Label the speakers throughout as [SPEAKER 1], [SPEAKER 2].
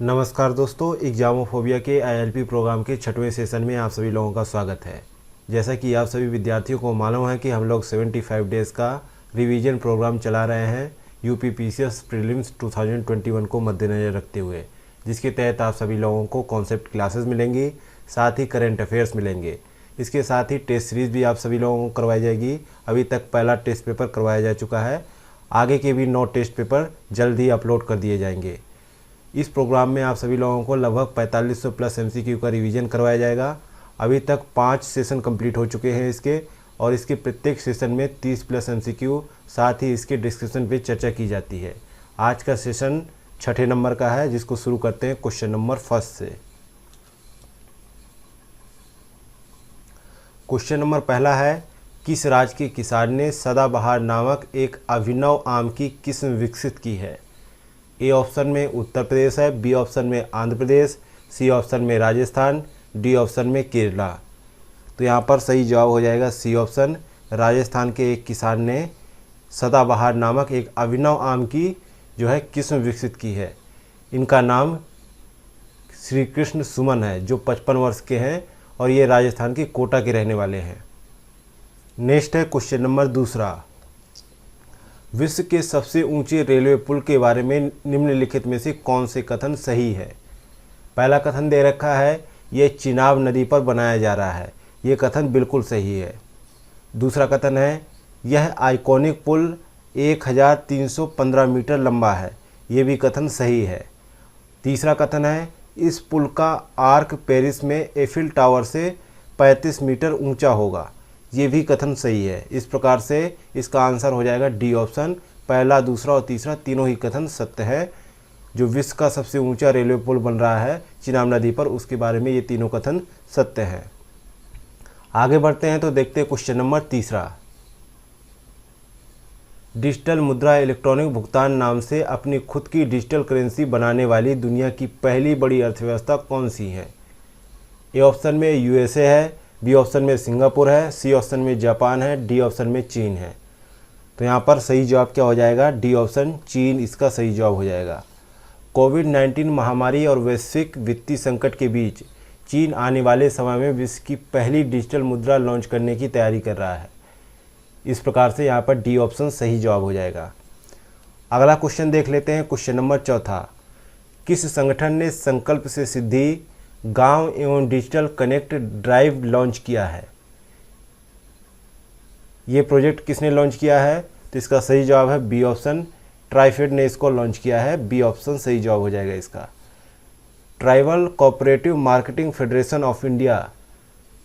[SPEAKER 1] नमस्कार दोस्तों, एग्जामोफोबिया के आईएलपी प्रोग्राम के 6वें सेशन में आप सभी लोगों का स्वागत है। जैसा कि आप सभी विद्यार्थियों को मालूम है कि हम लोग 75 डेज़ का रिवीजन प्रोग्राम चला रहे हैं यूपीपीसीएस प्रीलिम्स 2021 को मद्देनज़र रखते हुए, जिसके तहत आप सभी लोगों को कॉन्सेप्ट क्लासेस मिलेंगी, साथ ही करेंट अफेयर्स मिलेंगे। इसके साथ ही टेस्ट सीरीज़ भी आप सभी लोगों को करवाई जाएगी। अभी तक पहला टेस्ट पेपर करवाया जा चुका है, आगे के भी 9 टेस्ट पेपर जल्द ही अपलोड कर दिए जाएंगे। इस प्रोग्राम में आप सभी लोगों को लगभग 4500 प्लस एमसीक्यू का रिवीजन करवाया जाएगा। अभी तक 5 सेशन कंप्लीट हो चुके हैं इसके, और इसके प्रत्येक सेशन में 30 प्लस एमसीक्यू, साथ ही इसके डिस्कशन पे चर्चा की जाती है। आज का सेशन 6ठे नंबर का है, जिसको शुरू करते हैं क्वेश्चन नंबर फर्स्ट से। क्वेश्चन नंबर पहला है, किस राज्य के किसान ने सदाबहार नामक एक अभिनव आम की किस्म विकसित की है? ए ऑप्शन में उत्तर प्रदेश है, बी ऑप्शन में आंध्र प्रदेश, सी ऑप्शन में राजस्थान, डी ऑप्शन में केरला। तो यहाँ पर सही जवाब हो जाएगा सी ऑप्शन। राजस्थान के एक किसान ने सदाबहार नामक एक अभिनव आम की जो है किस्म विकसित की है। इनका नाम श्री कृष्ण सुमन है, जो 55 वर्ष के हैं और ये राजस्थान के कोटा के रहने वाले हैं। नेक्स्ट है क्वेश्चन नंबर दूसरा, विश्व के सबसे ऊंचे रेलवे पुल के बारे में निम्नलिखित में से कौन से कथन सही है? पहला कथन दे रखा है, ये चिनाब नदी पर बनाया जा रहा है। ये कथन बिल्कुल सही है। दूसरा कथन है, यह आइकॉनिक पुल 1315 मीटर लंबा है। ये भी कथन सही है। तीसरा कथन है, इस पुल का आर्क पेरिस में एफिल टावर से 35 मीटर ऊंचा होगा। ये भी कथन सही है। इस प्रकार से इसका आंसर हो जाएगा डी ऑप्शन। पहला, दूसरा और तीसरा तीनों ही कथन सत्य है। जो विश्व का सबसे ऊंचा रेलवे पुल बन रहा है चिनाब नदी पर, उसके बारे में ये तीनों कथन सत्य हैं। आगे बढ़ते हैं तो देखते हैं क्वेश्चन नंबर तीसरा, डिजिटल मुद्रा इलेक्ट्रॉनिक भुगतान नाम से अपनी खुद की डिजिटल करेंसी बनाने वाली दुनिया की पहली बड़ी अर्थव्यवस्था कौन सी है? ए ऑप्शन में यूएसए है, बी ऑप्शन में सिंगापुर है, सी ऑप्शन में जापान है, डी ऑप्शन में चीन है। तो यहाँ पर सही जवाब क्या हो जाएगा? डी ऑप्शन चीन इसका सही जवाब हो जाएगा। कोविड-19 महामारी और वैश्विक वित्तीय संकट के बीच चीन आने वाले समय में विश्व की पहली डिजिटल मुद्रा लॉन्च करने की तैयारी कर रहा है। इस प्रकार से यहाँ पर डी ऑप्शन सही जवाब हो जाएगा। अगला क्वेश्चन देख लेते हैं, क्वेश्चन नंबर चौथा, किस संगठन ने संकल्प से सिद्धि गांव एवं डिजिटल कनेक्ट ड्राइव लॉन्च किया है? ये प्रोजेक्ट किसने लॉन्च किया है? तो इसका सही जवाब है बी ऑप्शन, ट्राइफेड ने इसको लॉन्च किया है। बी ऑप्शन सही जवाब हो जाएगा इसका। Tribal cooperative marketing federation of India,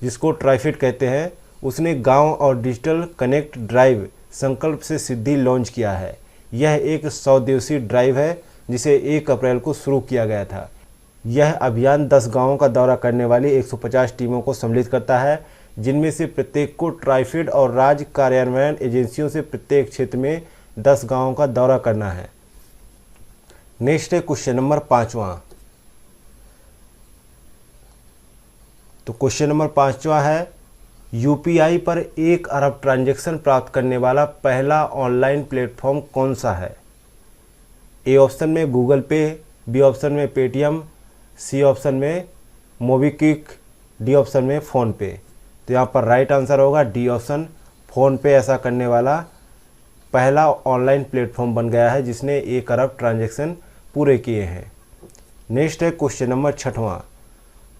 [SPEAKER 1] जिसको ट्राइफेड कहते हैं, उसने गांव और डिजिटल कनेक्ट ड्राइव संकल्प से सिद्धि लॉन्च किया है। यह एक 100 दिवसीय ड्राइव है, जिसे 1 अप्रैल को शुरू किया गया था। यह अभियान 10 गांवों का दौरा करने वाली 150 टीमों को सम्मिलित करता है, जिनमें से प्रत्येक को ट्राइफेड और राज्य कार्यान्वयन एजेंसियों से प्रत्येक क्षेत्र में 10 गांवों का दौरा करना है। नेक्स्ट है क्वेश्चन नंबर 5वां। तो क्वेश्चन नंबर 5वां है, यूपीआई पर 1 अरब ट्रांजैक्शन प्राप्त करने वाला पहला ऑनलाइन प्लेटफॉर्म कौन सा है? ए ऑप्शन में गूगल पे, बी ऑप्शन में पेटीएम, सी ऑप्शन में मोबीक्विक, डी ऑप्शन में फ़ोनपे। तो यहाँ पर राइट आंसर होगा डी ऑप्शन। फ़ोनपे ऐसा करने वाला पहला ऑनलाइन प्लेटफॉर्म बन गया है जिसने 1 अरब ट्रांजैक्शन पूरे किए हैं। नेक्स्ट है क्वेश्चन नंबर 6वां।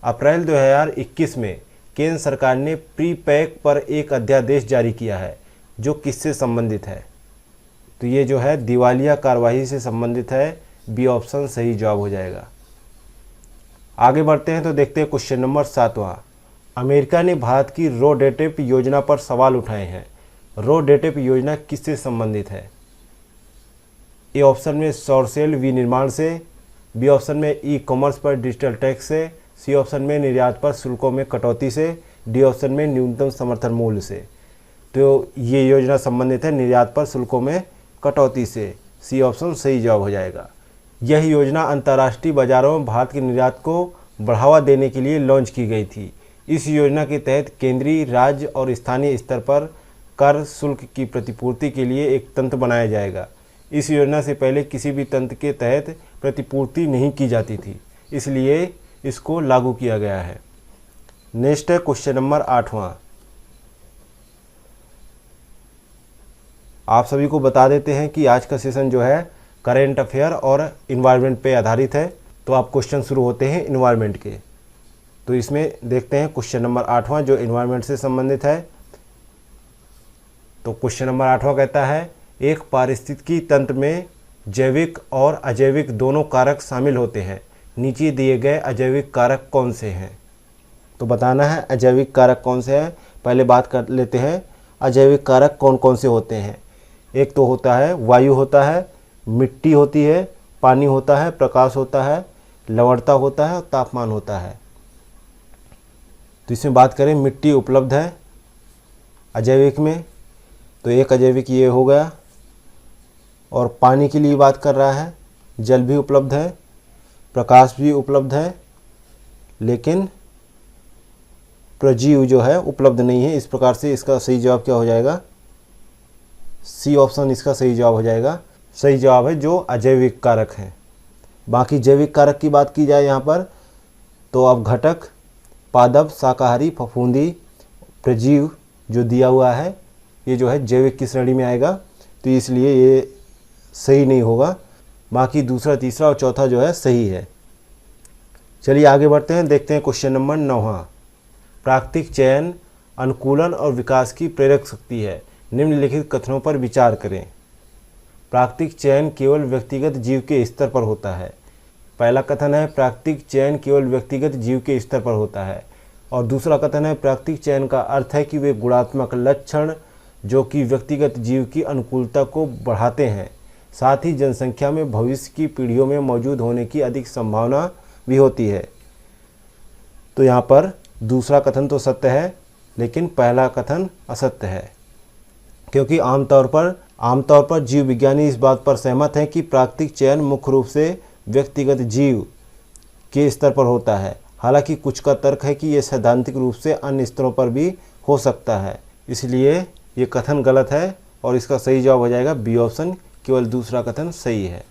[SPEAKER 1] अप्रैल 2021 में केंद्र सरकार ने प्री पैक पर एक अध्यादेश जारी किया है, जो किससे संबंधित है? तो ये जो है दिवालिया कार्यवाही से संबंधित है। बी ऑप्शन सही जवाब हो जाएगा। आगे बढ़ते हैं तो देखते हैं क्वेश्चन नंबर 7वां। अमेरिका ने भारत की रोडेटेप योजना पर सवाल उठाए हैं। रोडेटेप योजना किससे संबंधित है? ए ऑप्शन में सौर सेल विनिर्माण से, बी ऑप्शन में ई कॉमर्स पर डिजिटल टैक्स से, सी ऑप्शन में निर्यात पर शुल्कों में कटौती से, डी ऑप्शन में न्यूनतम समर्थन मूल्य से। तो ये योजना संबंधित है निर्यात पर शुल्कों में कटौती से। सी ऑप्शन सही जवाब हो जाएगा। यह योजना अंतर्राष्ट्रीय बाजारों में भारत के निर्यात को बढ़ावा देने के लिए लॉन्च की गई थी। इस योजना के तहत केंद्रीय, राज्य और स्थानीय स्तर पर कर शुल्क की प्रतिपूर्ति के लिए एक तंत्र बनाया जाएगा। इस योजना से पहले किसी भी तंत्र के तहत प्रतिपूर्ति नहीं की जाती थी। इसलिए इसको लागू किया गया है। नेक्स्ट है क्वेश्चन नंबर 8वां। आप सभी को बता देते हैं कि आज का सेशन जो है करेंट अफेयर और इन्वायरमेंट पे आधारित है। तो आप क्वेश्चन शुरू होते हैं इन्वायरमेंट के। तो इसमें देखते हैं क्वेश्चन नंबर 8वां जो इन्वायरमेंट से संबंधित है। तो क्वेश्चन नंबर 8वां कहता है, एक पारिस्थितिकी तंत्र में जैविक और अजैविक दोनों कारक शामिल होते हैं, नीचे दिए गए अजैविक कारक कौन से हैं। तो बताना है अजैविक कारक कौन से हैं। पहले बात कर लेते हैं अजैविक कारक कौन कौन से होते हैं। एक तो होता है वायु होता है, मिट्टी होती है, पानी होता है, प्रकाश होता है, लवणता होता है और तापमान होता है। तो इसमें बात करें मिट्टी उपलब्ध है अजैविक में, तो एक अजैविक ये हो गया। और पानी के लिए बात कर रहा है, जल भी उपलब्ध है, प्रकाश भी उपलब्ध है, लेकिन प्रजीव जो है उपलब्ध नहीं है। इस प्रकार से इसका सही जवाब क्या हो जाएगा, सी ऑप्शन इसका सही जवाब हो जाएगा। सही जवाब है जो अजैविक कारक हैं। बाकी जैविक कारक की बात की जाए यहाँ पर, तो अब घटक, पादप, शाकाहारी, फफूंदी, प्रजीव जो दिया हुआ है ये जो है जैविक की श्रेणी में आएगा, तो इसलिए ये सही नहीं होगा। बाकी दूसरा, तीसरा और चौथा जो है सही है। चलिए आगे बढ़ते हैं, देखते हैं क्वेश्चन नंबर 9वां। प्राकृतिक चयन अनुकूलन और विकास की प्रेरक शक्ति है, निम्नलिखित कथनों पर विचार करें। प्राकृतिक चयन केवल व्यक्तिगत जीव के स्तर पर होता है। पहला कथन है प्राकृतिक चयन केवल व्यक्तिगत जीव के स्तर पर होता है। और दूसरा कथन है प्राकृतिक चयन का अर्थ है कि वे गुणात्मक लक्षण जो कि व्यक्तिगत जीव की अनुकूलता को बढ़ाते हैं, साथ ही जनसंख्या में भविष्य की पीढ़ियों में मौजूद होने की अधिक संभावना भी होती है। तो यहाँ पर दूसरा कथन तो सत्य है, लेकिन पहला कथन असत्य है, क्योंकि आमतौर पर जीव विज्ञानी इस बात पर सहमत हैं कि प्राकृतिक चयन मुख्य रूप से व्यक्तिगत जीव के स्तर पर होता है। हालांकि कुछ का तर्क है कि यह सैद्धांतिक रूप से अन्य स्तरों पर भी हो सकता है, इसलिए ये कथन गलत है और इसका सही जवाब हो जाएगा बी ऑप्शन, केवल दूसरा कथन सही है।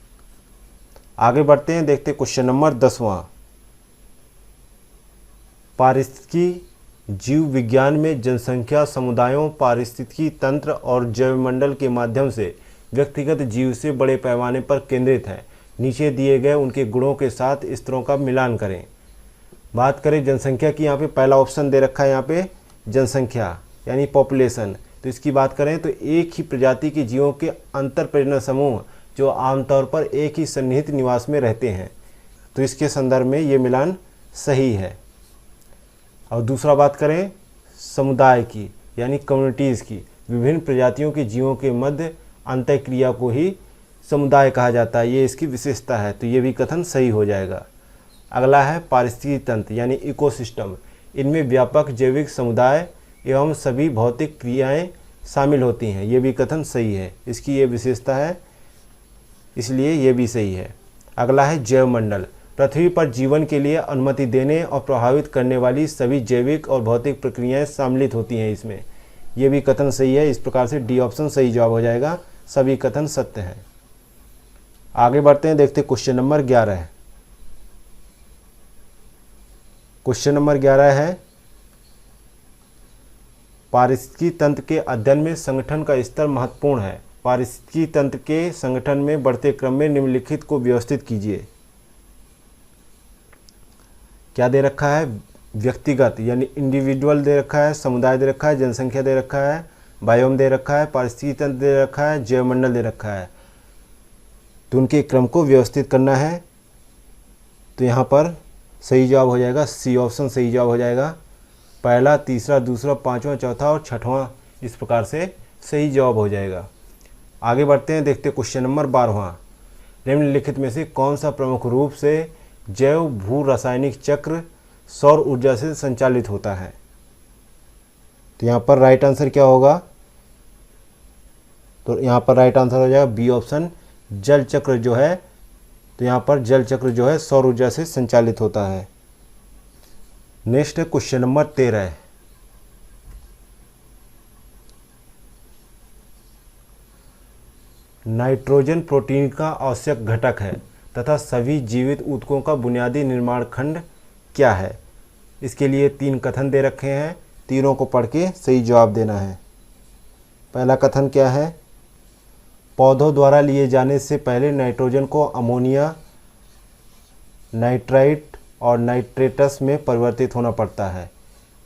[SPEAKER 1] आगे बढ़ते हैं, देखते हैं क्वेश्चन नंबर 10वां। पारिस्थितिकी जीव विज्ञान में जनसंख्या समुदायों, पारिस्थितिकी तंत्र और जैवमंडल के माध्यम से व्यक्तिगत जीव से बड़े पैमाने पर केंद्रित है। नीचे दिए गए उनके गुणों के साथ स्तरों का मिलान करें। बात करें जनसंख्या की, यहाँ पे पहला ऑप्शन दे रखा है यहाँ पे जनसंख्या यानी पॉपुलेशन। तो इसकी बात करें तो एक ही प्रजाति के जीवों के अंतर प्रजनन समूह जो आमतौर पर एक ही सन्निहित निवास में रहते हैं, तो इसके संदर्भ में ये मिलान सही है। और दूसरा बात करें समुदाय की यानी कम्युनिटीज़ की, विभिन्न प्रजातियों के जीवों के मध्य अंतःक्रिया को ही समुदाय कहा जाता है, ये इसकी विशेषता है, तो ये भी कथन सही हो जाएगा। अगला है पारिस्थितिकी तंत्र यानी इकोसिस्टम। इनमें व्यापक जैविक समुदाय एवं सभी भौतिक क्रियाएं शामिल होती हैं, ये भी कथन सही है, इसकी ये विशेषता है, इसलिए ये भी सही है। अगला है जैवमंडल। पृथ्वी पर जीवन के लिए अनुमति देने और प्रभावित करने वाली सभी जैविक और भौतिक प्रक्रियाएं सम्मिलित होती हैं इसमें, ये भी कथन सही है। इस प्रकार से डी ऑप्शन सही जवाब हो जाएगा, सभी कथन सत्य हैं। आगे बढ़ते हैं, देखते हैं क्वेश्चन नंबर 11। क्वेश्चन नंबर 11 है पारिस्थितिकी तंत्र के अध्ययन में संगठन का स्तर महत्वपूर्ण है। पारिस्थितिकी तंत्र के संगठन में बढ़ते क्रम में निम्नलिखित को व्यवस्थित कीजिए। क्या दे रखा है, व्यक्तिगत यानी इंडिविजुअल दे रखा है, समुदाय दे रखा है, जनसंख्या दे रखा है, बायोम दे रखा है, पारिस्थितिकी तंत्र दे रखा है, जैवमंडल दे रखा है। तो उनके क्रम को व्यवस्थित करना है, तो यहाँ पर सही जवाब हो जाएगा सी ऑप्शन सही जवाब हो जाएगा। पहला, तीसरा, दूसरा, पांचवा, चौथा और छठवां, इस प्रकार से सही जवाब हो जाएगा। आगे बढ़ते हैं, देखते हैं क्वेश्चन नंबर 12वां। निम्नलिखित में से कौन सा प्रमुख रूप से जैव भू रासायनिक चक्र सौर ऊर्जा से संचालित होता है। तो यहाँ पर राइट आंसर क्या होगा, तो यहाँ पर राइट आंसर हो जाएगा बी ऑप्शन, जल चक्र जो है, तो यहाँ पर जल चक्र जो है सौर ऊर्जा से संचालित होता है। नेक्स्ट है क्वेश्चन नंबर 13। नाइट्रोजन प्रोटीन का आवश्यक घटक है तथा सभी जीवित ऊतकों का बुनियादी निर्माण खंड क्या है। इसके लिए 3 कथन दे रखे हैं, तीनों को पढ़ के सही जवाब देना है। पहला कथन क्या है, पौधों द्वारा लिए जाने से पहले नाइट्रोजन को अमोनिया, नाइट्राइट और नाइट्रेटस में परिवर्तित होना पड़ता है।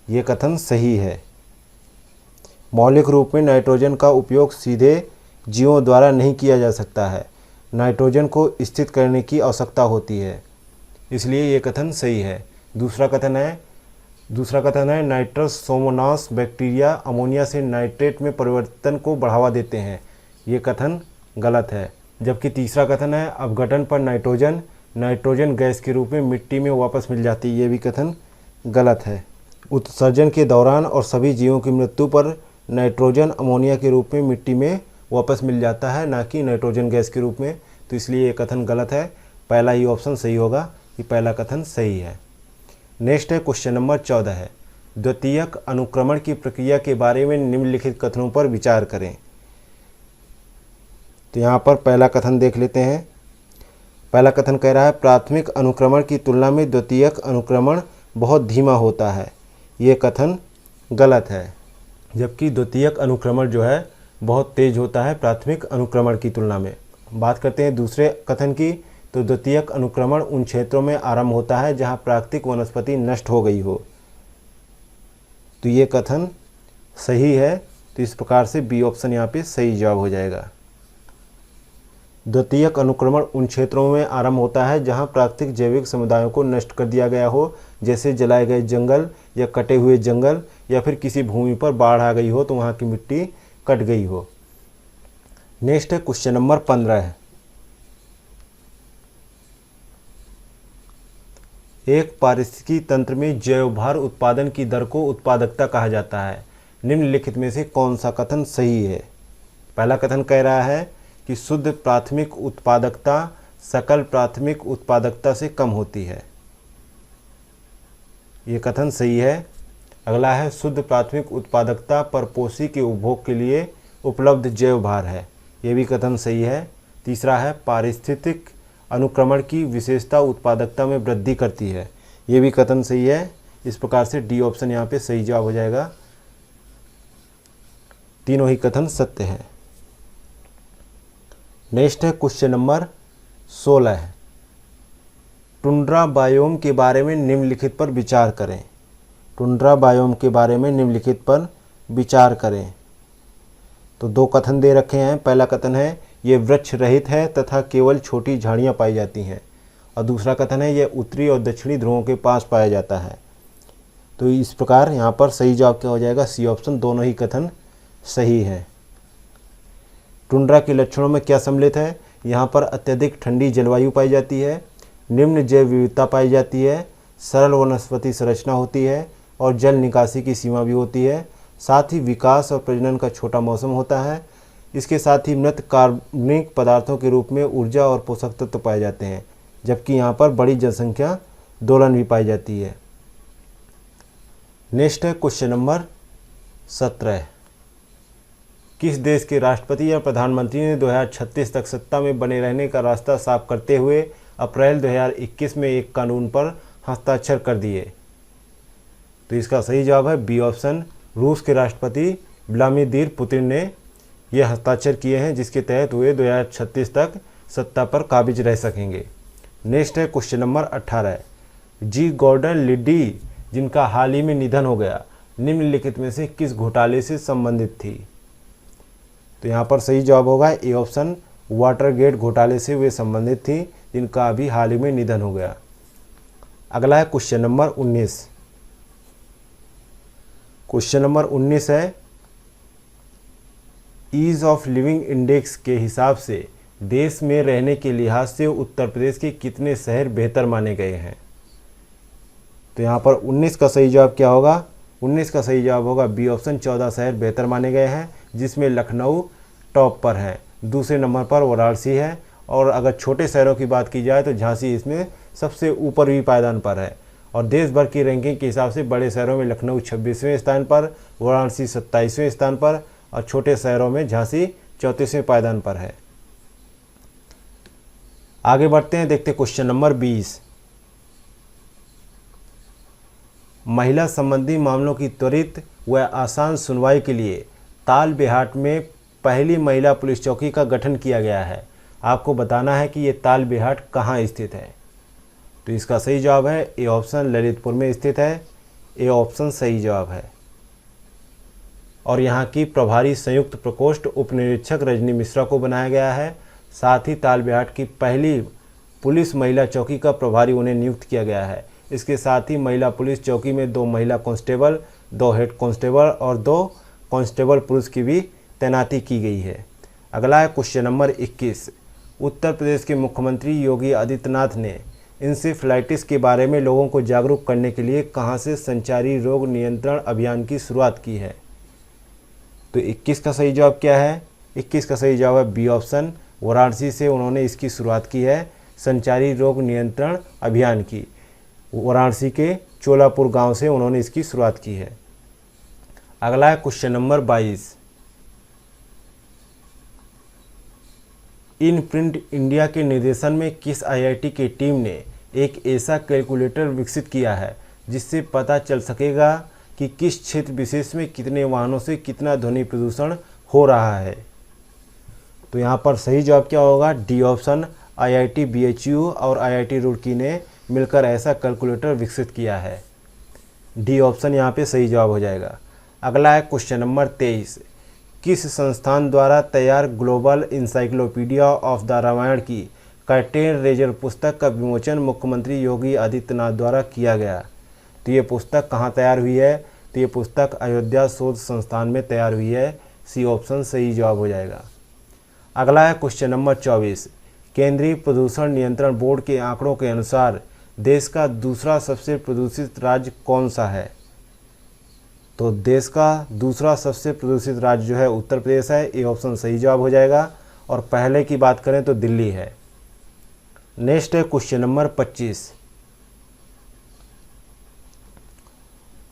[SPEAKER 1] ये कथन सही है। मौलिक रूप में नाइट्रोजन का उपयोग सीधे जीवों द्वारा नहीं किया जा सकता है, नाइट्रोजन को स्थित करने की आवश्यकता होती है, इसलिए ये कथन सही है। दूसरा कथन है नाइट्रोसोमोनास बैक्टीरिया अमोनिया से नाइट्रेट में परिवर्तन को बढ़ावा देते हैं। ये कथन गलत है। जबकि तीसरा कथन है अपघटन पर नाइट्रोजन गैस के रूप में मिट्टी में वापस मिल जाती है। ये भी कथन गलत है। उत्सर्जन के दौरान और सभी जीवों की मृत्यु पर नाइट्रोजन अमोनिया के रूप में मिट्टी में वापस मिल जाता है, ना कि नाइट्रोजन गैस के रूप में, तो इसलिए ये कथन गलत है। पहला ही ऑप्शन सही होगा कि पहला कथन सही है। नेक्स्ट है क्वेश्चन नंबर 14 है, द्वितीयक अनुक्रमण की प्रक्रिया के बारे में निम्नलिखित कथनों पर विचार करें। तो यहाँ पर पहला कथन देख लेते हैं। पहला कथन कह रहा है प्राथमिक अनुक्रमण की तुलना में द्वितीयक अनुक्रमण बहुत धीमा होता है। ये कथन गलत है, जबकि द्वितीयक अनुक्रमण जो है बहुत तेज होता है प्राथमिक अनुक्रमण की तुलना में। बात करते हैं दूसरे कथन की, तो द्वितीयक अनुक्रमण उन क्षेत्रों में आरंभ होता है जहां प्राकृतिक वनस्पति नष्ट हो गई हो। तो ये कथन सही है, तो इस प्रकार से बी ऑप्शन यहाँ पे सही जवाब हो जाएगा। द्वितीयक अनुक्रमण उन क्षेत्रों में आरंभ होता है जहां प्राकृतिक जैविक समुदायों को नष्ट कर दिया गया हो, जैसे जलाए गए जंगल या कटे हुए जंगल, या फिर किसी भूमि पर बाढ़ आ गई हो तो वहां की मिट्टी कट गई हो। नेक्स्ट है क्वेश्चन नंबर 15 है, एक पारिस्थितिकी तंत्र में जैवभार उत्पादन की दर को उत्पादकता कहा जाता है। निम्नलिखित में से कौन सा कथन सही है। पहला कथन कह रहा है कि शुद्ध प्राथमिक उत्पादकता सकल प्राथमिक उत्पादकता से कम होती है। ये कथन सही है। अगला है शुद्ध प्राथमिक उत्पादकता परपोषी के उपभोग के लिए उपलब्ध जैव भार है। ये भी कथन सही है। तीसरा है पारिस्थितिक अनुक्रमण की विशेषता उत्पादकता में वृद्धि करती है। ये भी कथन सही है। इस प्रकार से डी ऑप्शन यहाँ पे सही जवाब हो जाएगा। तीनों ही कथन सत्य है। नेक्स्ट है क्वेश्चन नंबर 16 है, टुंड्रा बायोम के बारे में निम्नलिखित पर विचार करें। टुंड्रा बायोम के बारे में निम्नलिखित पर विचार करें। तो 2 कथन दे रखे हैं। पहला कथन है ये वृक्ष रहित है तथा केवल छोटी झाड़ियाँ पाई जाती हैं, और दूसरा कथन है यह उत्तरी और दक्षिणी ध्रुवों के पास पाया जाता है। तो इस प्रकार यहाँ पर सही जवाब क्या हो जाएगा, सी ऑप्शन। दोनों ही कथन सही है। टुंड्रा के लक्षणों में क्या सम्मिलित है, यहाँ पर अत्यधिक ठंडी जलवायु पाई जाती है, निम्न जैव विविधता पाई जाती है, सरल वनस्पति संरचना होती है और जल निकासी की सीमा भी होती है। साथ ही विकास और प्रजनन का छोटा मौसम होता है। इसके साथ ही मृत कार्बनिक पदार्थों के रूप में ऊर्जा और पोषक तत्व पाए जाते हैं, जबकि यहाँ पर बड़ी जनसंख्या दोलन भी पाई जाती है। नेक्स्ट है क्वेश्चन नंबर 17, किस देश के राष्ट्रपति या प्रधानमंत्री ने 2036 तक सत्ता में बने रहने का रास्ता साफ करते हुए अप्रैल 2021 में एक कानून पर हस्ताक्षर कर दिए। तो इसका सही जवाब है बी ऑप्शन। रूस के राष्ट्रपति व्लादिमीर पुतिन ने यह हस्ताक्षर किए हैं, जिसके तहत वे 2036 तक सत्ता पर काबिज रह सकेंगे। नेक्स्ट है क्वेश्चन नंबर 18, जी गॉर्डन लिड्डी जिनका हाल ही में निधन हो गया, निम्नलिखित में से किस घोटाले से संबंधित थी। तो यहाँ पर सही जवाब होगा ए ऑप्शन, वाटरगेट घोटाले से वे संबंधित थी, जिनका अभी हाल ही में निधन हो गया। अगला है क्वेश्चन नंबर 19। क्वेश्चन नंबर 19 है, ईज ऑफ लिविंग इंडेक्स के हिसाब से देश में रहने के लिहाज से उत्तर प्रदेश के कितने शहर बेहतर माने गए हैं। तो यहाँ पर 19 का सही जवाब क्या होगा, 19 का सही जवाब होगा बी ऑप्शन, 14 शहर बेहतर माने गए हैं, जिसमें लखनऊ टॉप पर है, दूसरे नंबर पर वाराणसी है, और अगर छोटे शहरों की बात की जाए तो झांसी इसमें सबसे ऊपरी पायदान पर है। और देश भर की रैंकिंग के हिसाब से बड़े शहरों में लखनऊ 26वें स्थान पर, वाराणसी 27वें स्थान पर, और छोटे शहरों में झांसी 34वें पायदान पर है। आगे बढ़ते हैं, देखते क्वेश्चन नंबर 20। महिला संबंधी मामलों की त्वरित व आसान सुनवाई के लिए तालबेहाट में पहली महिला पुलिस चौकी का गठन किया गया है। आपको बताना है कि ये तालबेहाट कहाँ स्थित है। तो इसका सही जवाब है ए ऑप्शन, ललितपुर में स्थित है। ए ऑप्शन सही जवाब है। और यहाँ की प्रभारी संयुक्त प्रकोष्ठ उप निरीक्षक रजनी मिश्रा को बनाया गया है। साथ ही तालबेहाट की पहली पुलिस महिला चौकी का प्रभारी उन्हें नियुक्त किया गया है। इसके साथ ही महिला पुलिस चौकी में 2 महिला कांस्टेबल, 2 हेड कांस्टेबल और 2 कांस्टेबल पुरुष की भी तैनाती की गई है। अगला है क्वेश्चन नंबर 21। उत्तर प्रदेश के मुख्यमंत्री योगी आदित्यनाथ ने इंसेफ्लाइटिस के बारे में लोगों को जागरूक करने के लिए कहां से संचारी रोग नियंत्रण अभियान की शुरुआत की है। तो 21 का सही जवाब क्या है? 21 का सही जवाब है बी ऑप्शन, वाराणसी से उन्होंने इसकी शुरुआत की है, संचारी रोग नियंत्रण अभियान की। वाराणसी के चोलापुर गांव से उन्होंने इसकी शुरुआत की है। अगला है question number 22। In print India के निर्देशन में किस आईआईटी की टीम ने एक ऐसा कैलकुलेटर विकसित किया है जिससे पता चल सकेगा कि किस क्षेत्र विशेष में कितने वाहनों से कितना ध्वनि प्रदूषण हो रहा है। तो यहाँ पर सही जवाब क्या होगा? डी ऑप्शन, आईआईटी बीएचयू और आईआईटी रुड़की ने मिलकर ऐसा कैलकुलेटर विकसित किया है। डी ऑप्शन यहाँ पे सही जवाब हो जाएगा। अगला है क्वेश्चन नंबर 23। किस संस्थान द्वारा तैयार global encyclopaedia of the Ramayana की कर्टेन रेजर पुस्तक का विमोचन मुख्यमंत्री योगी आदित्यनाथ द्वारा किया गया? तो ये पुस्तक कहाँ तैयार हुई है? तो ये पुस्तक अयोध्या शोध संस्थान में तैयार हुई है। सी ऑप्शन सही जवाब हो जाएगा। अगला है क्वेश्चन नंबर 24। केंद्रीय प्रदूषण नियंत्रण बोर्ड के आंकड़ों के अनुसार देश का दूसरा सबसे प्रदूषित राज्य कौन सा है? तो देश का दूसरा सबसे प्रदूषित राज्य जो है उत्तर प्रदेश है। ए ऑप्शन सही जवाब हो जाएगा। और पहले की बात करें तो दिल्ली है। नेक्स्ट है क्वेश्चन नंबर 25।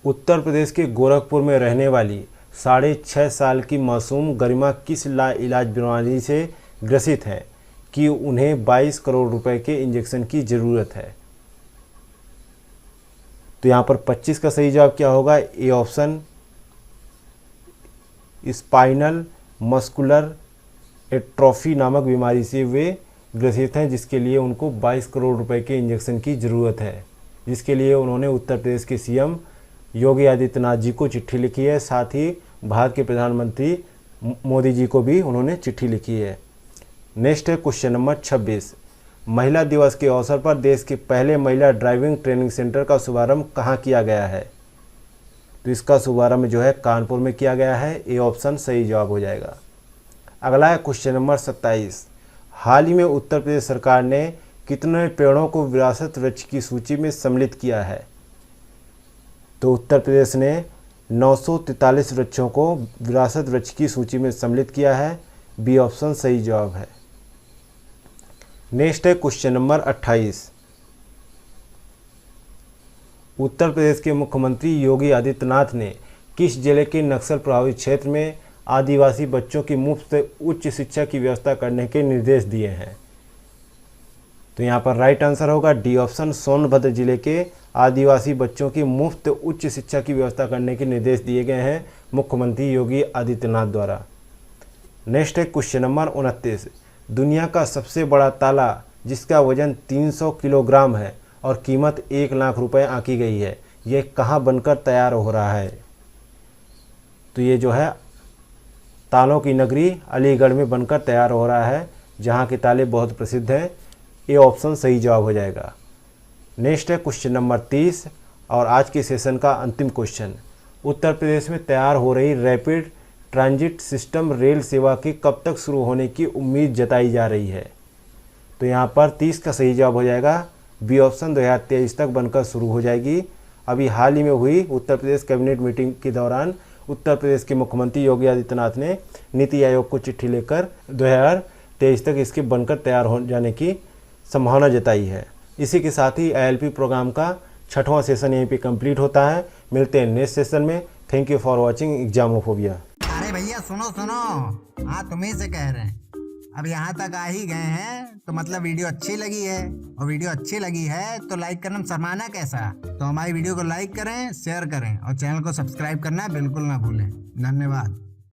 [SPEAKER 1] उत्तर प्रदेश के गोरखपुर में रहने वाली 6.5 साल की मासूम गरिमा किस लाइलाज बीमारी से ग्रसित है कि उन्हें 22 करोड़ रुपए के इंजेक्शन की ज़रूरत है? तो यहाँ पर 25 का सही जवाब क्या होगा? A option, spinal muscular atrophy नामक बीमारी से वे ग्रसित हैं, जिसके लिए उनको 22 करोड़ रुपए के इंजेक्शन की ज़रूरत है, जिसके लिए उन्होंने उत्तर प्रदेश के सीएम योगी आदित्यनाथ जी को चिट्ठी लिखी है। साथ ही भारत के प्रधानमंत्री मोदी जी को भी उन्होंने चिट्ठी लिखी है। नेक्स्ट है क्वेश्चन नंबर 26। महिला दिवस के अवसर पर देश के पहले महिला ड्राइविंग ट्रेनिंग सेंटर का शुभारंभ कहाँ किया गया है? तो इसका शुभारंभ जो है कानपुर में किया गया है। ए ऑप्शन सही जवाब हो जाएगा। अगला है क्वेश्चन नंबर 27। हाल ही में उत्तर प्रदेश सरकार ने कितने पेड़ों को विरासत वृक्ष की सूची में सम्मिलित किया है? तो उत्तर प्रदेश ने 943 वृक्षों को विरासत वृक्ष की सूची में सम्मिलित किया है। बी ऑप्शन सही जवाब है। नेक्स्ट है क्वेश्चन नंबर 28। उत्तर प्रदेश के मुख्यमंत्री योगी आदित्यनाथ ने किस जिले के नक्सल प्रभावित क्षेत्र में आदिवासी बच्चों की मुफ्त उच्च शिक्षा की व्यवस्था करने के निर्देश दिए हैं? तो यहाँ पर राइट आंसर होगा डी ऑप्शन, सोनभद्र जिले के आदिवासी बच्चों की मुफ्त उच्च शिक्षा की व्यवस्था करने के निर्देश दिए गए हैं मुख्यमंत्री योगी आदित्यनाथ द्वारा। नेक्स्ट है क्वेश्चन नंबर 29। दुनिया का सबसे बड़ा ताला जिसका वजन 300 किलोग्राम है और कीमत 1 लाख रुपए आंकी गई है, ये कहाँ बनकर तैयार हो रहा है? तो ये जो है तालों की नगरी अलीगढ़ में बनकर तैयार हो रहा है, जहाँ के ताले बहुत प्रसिद्ध हैं। ए ऑप्शन सही जवाब हो जाएगा। नेक्स्ट है क्वेश्चन नंबर 30 और आज के सेशन का अंतिम क्वेश्चन। उत्तर प्रदेश में तैयार हो रही रैपिड ट्रांजिट सिस्टम रेल सेवा की कब तक शुरू होने की उम्मीद जताई जा रही है? तो यहाँ पर 30 का सही जवाब हो जाएगा। बी ऑप्शन 2023 तक बनकर शुरू हो जाएगी। अभी हाल ही में हुई उत्तर प्रदेश कैबिनेट मीटिंग के दौरान उत्तर प्रदेश के मुख्यमंत्री योगी आदित्यनाथ ने नीति आयोग को चिट्ठी लेकर 2023 तक इसके बनकर तैयार हो जाने की संभावना जताई है। इसी के साथ ही आईएलपी प्रोग्राम का 6वां सेशन यहीं पे कंप्लीट होता है। मिलते हैं नेक्स्ट सेशन में। Thank you for watching examophobia.
[SPEAKER 2] अरे भैया सुनो सुनो, हाँ तुम्ही से कह रहे हैं। अब यहाँ तक आ ही गए हैं तो मतलब वीडियो अच्छी लगी है, और वीडियो अच्छी लगी है तो लाइक करना शर्माना कैसा। तो हमारी वीडियो को लाइक करें, शेयर करें और चैनल को सब्सक्राइब करना बिल्कुल ना भूलें। धन्यवाद।